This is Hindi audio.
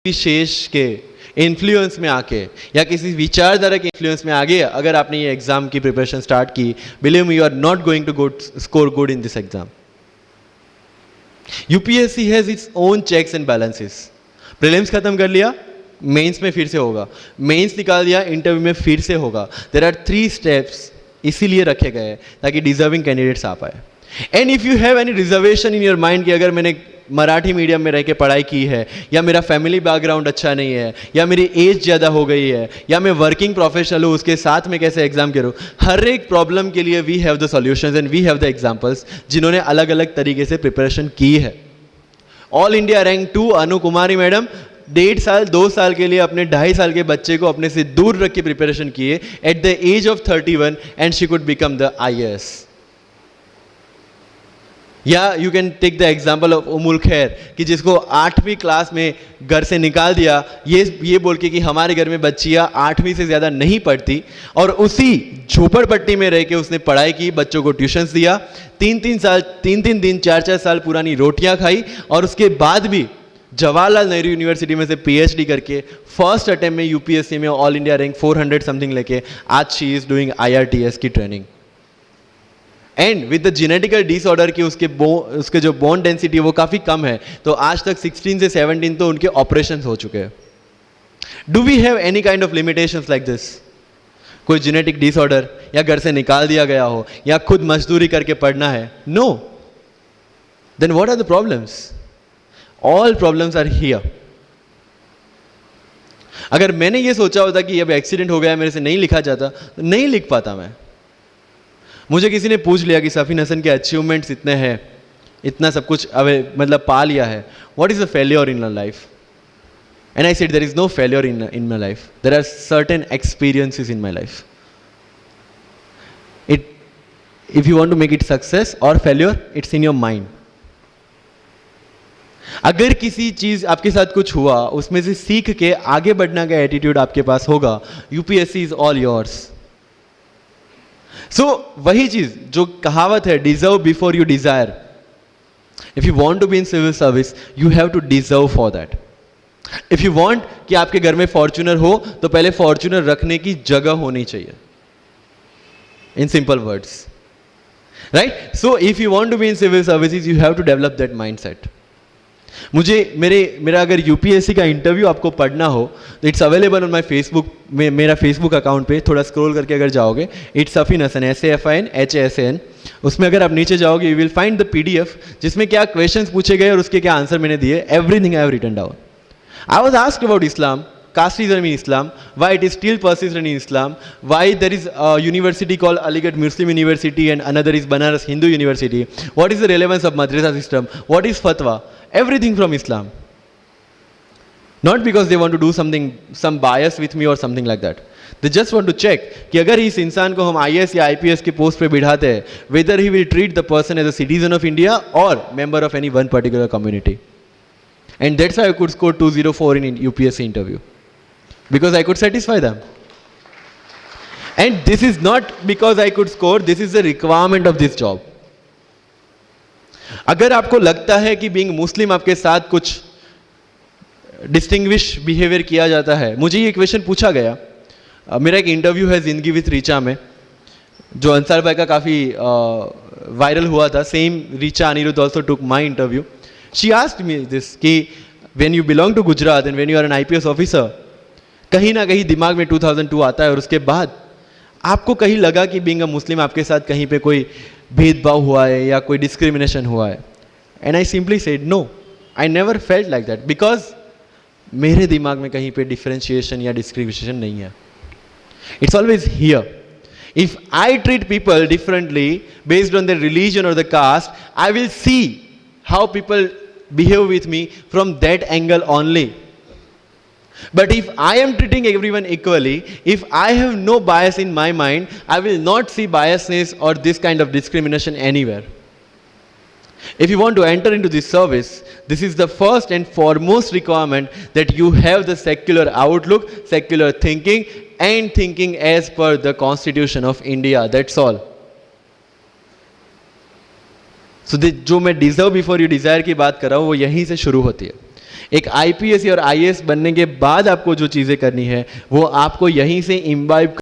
विशेष के इन्फ्लुएंस में आके या किसी विचारधारा के इन्फ्लुएंस में आगे अगर आपने ये एग्जाम की प्रिपरेशन स्टार्ट की, believe me, you are not going to score good in this exam. UPSC has its own checks and balances. Prelims खत्म कर लिया, मेंस में फिर से होगा, मेंस निकाल दिया, इंटरव्यू में फिर से होगा. देयर आर 3 स्टेप्स इसीलिए रखे गए हैं ताकि डिजर्विंग कैंडिडेट्स आ पाए. And if you have any reservation in your mind कि अगर मैंने मराठी मीडियम में रह के पढ़ाई की है, या मेरा फैमिली बैकग्राउंड अच्छा नहीं है, या मेरी एज ज़्यादा हो गई है, या मैं वर्किंग प्रोफेशनल हूँ, उसके साथ में कैसे एग्जाम करूँ, हर एक प्रॉब्लम के लिए we have the solutions and we have the examples जिन्होंने अलग अलग तरीके से प्रिपरेशन की है. All India rank 2 Anu Kumari madam 1.5 साल 2 साल के लिए अपने 2.5 साल के बच्चे को अपने से दूर रख के प्रिपरेशन किए at the age of 31 and she could become the IAS. या you can take the example of Ummul Kher कि जिसको 8वीं क्लास में घर से निकाल दिया ये बोल के कि हमारे घर में बच्चियाँ 8वीं से ज़्यादा नहीं पढ़ती, और उसी झोपड़पट्टी में रह के उसने पढ़ाई की, बच्चों को ट्यूशन्स दिया, 3 दिन 4 साल पुरानी रोटियां खाई, और उसके बाद भी जवाहरलाल नेहरू यूनिवर्सिटी में से PhD करके फर्स्ट अटेम्प्ट में यूपीएससी में ऑल इंडिया रैंक 400 समथिंग लेके आज शी इज डूइंग IRTS की training. And with the genetical disorder की उसके जो बोन डेंसिटी है वो काफ़ी कम है, तो आज तक 16 से 17 तो उनके ऑपरेशन हो चुके हैं. Do we have any kind of limitations like this? कोई जेनेटिक डिसऑर्डर या घर से निकाल दिया गया हो या खुद मजदूरी करके पढ़ना है? No. Then what are the problems? All problems are here. अगर मैंने ये सोचा होता कि अब एक्सीडेंट हो गया, मेरे से नहीं लिखा जाता, तो नहीं लिख पाता मैं. मुझे किसी ने पूछ लिया कि सफीन हसन के अचीवमेंट्स इतने हैं, इतना सब कुछ मतलब पा लिया है, what is a failure in your life? And I said there is no failure in my life, there are certain experiences in my life. If you want to make it success or failure, it's in your mind. अगर किसी चीज आपके साथ कुछ हुआ, उसमें से सीख के आगे बढ़ने का एटीट्यूड आपके पास होगा, UPSC is all yours. So वही चीज जो कहावत है, deserve before you desire. If you want to be in civil service, you have to deserve for that. If you want कि आपके घर में फॉर्च्यूनर हो, तो पहले फॉर्च्यूनर रखने की जगह होनी चाहिए. In simple words, right? So if you want to be in civil services, you have to develop that mindset. मेरा अगर यूपीएससी का इंटरव्यू आपको पढ़ना हो तो it's available on my Facebook में, मेरा फेसबुक अकाउंट पे थोड़ा स्क्रॉल करके अगर जाओगे, इट्स सफीन हसन, SAFIN उसमें अगर आप नीचे जाओगे, you will find the PDF जिसमें क्या क्वेश्चंस पूछे गए और उसके क्या आंसर मैंने दिए. Everything I have written down. I was asked about Islam, casteism in Islam, why it is still persistent in Islam, why there is a university called Aligarh Muslim University and another is Banaras Hindu University, what is the relevance of madrasa system, what is fatwa, everything from Islam. Not because they want to do something, some bias with me or something like that. They just want to check कि अगर इस इंसान को हम IAS या IPS के पोस्ट पे बिठाते हैं, whether he will treat the person as a citizen of India or member of any one particular community. And that's why I could score 204 in UPSC interview. Because I could satisfy them. And this is not because I could score, this is the requirement of this job. अगर आपको लगता है कि बीइंग मुस्लिम आपके साथ कुछ डिस्टिंग्विश बिहेवियर किया जाता है, मुझे ये क्वेश्चन पूछा गया. मेरा एक इंटरव्यू है जिंदगी विथ रीचा में, जो अंसार भाई का काफ़ी वायरल हुआ था. Same Richa Anirudh also took my interview. She asked me this कि when you belong to Gujarat and when you are an IPS officer, कहीं ना कहीं दिमाग में 2002 आता है, और उसके बाद आपको कहीं लगा कि बीइंग अ मुस्लिम आपके साथ कहीं पे कोई भेदभाव हुआ है या कोई डिस्क्रिमिनेशन हुआ है? And I simply said no, I never felt like that, because मेरे दिमाग में कहीं पे डिफरेंशिएशन या डिस्क्रिमिनेशन नहीं है. It's always here. If I treat people differently based on the religion or the caste, I will see how people behave with me from that angle only. But if I am treating everyone equally, if I have no bias in my mind, I will not see biasness or this kind of discrimination anywhere. If you want to enter into this service, this is the first and foremost requirement that you have the secular outlook, secular thinking, and thinking as per the Constitution of India. That's all. So जो मैं deserve before you desire की बात कर रहा हूँ, वो यहीं से शुरू होती है. एक आईपीएस और आईएएस बनने के बाद आपको जो चीज़ें करनी है वो आपको यहीं से इम्बाइब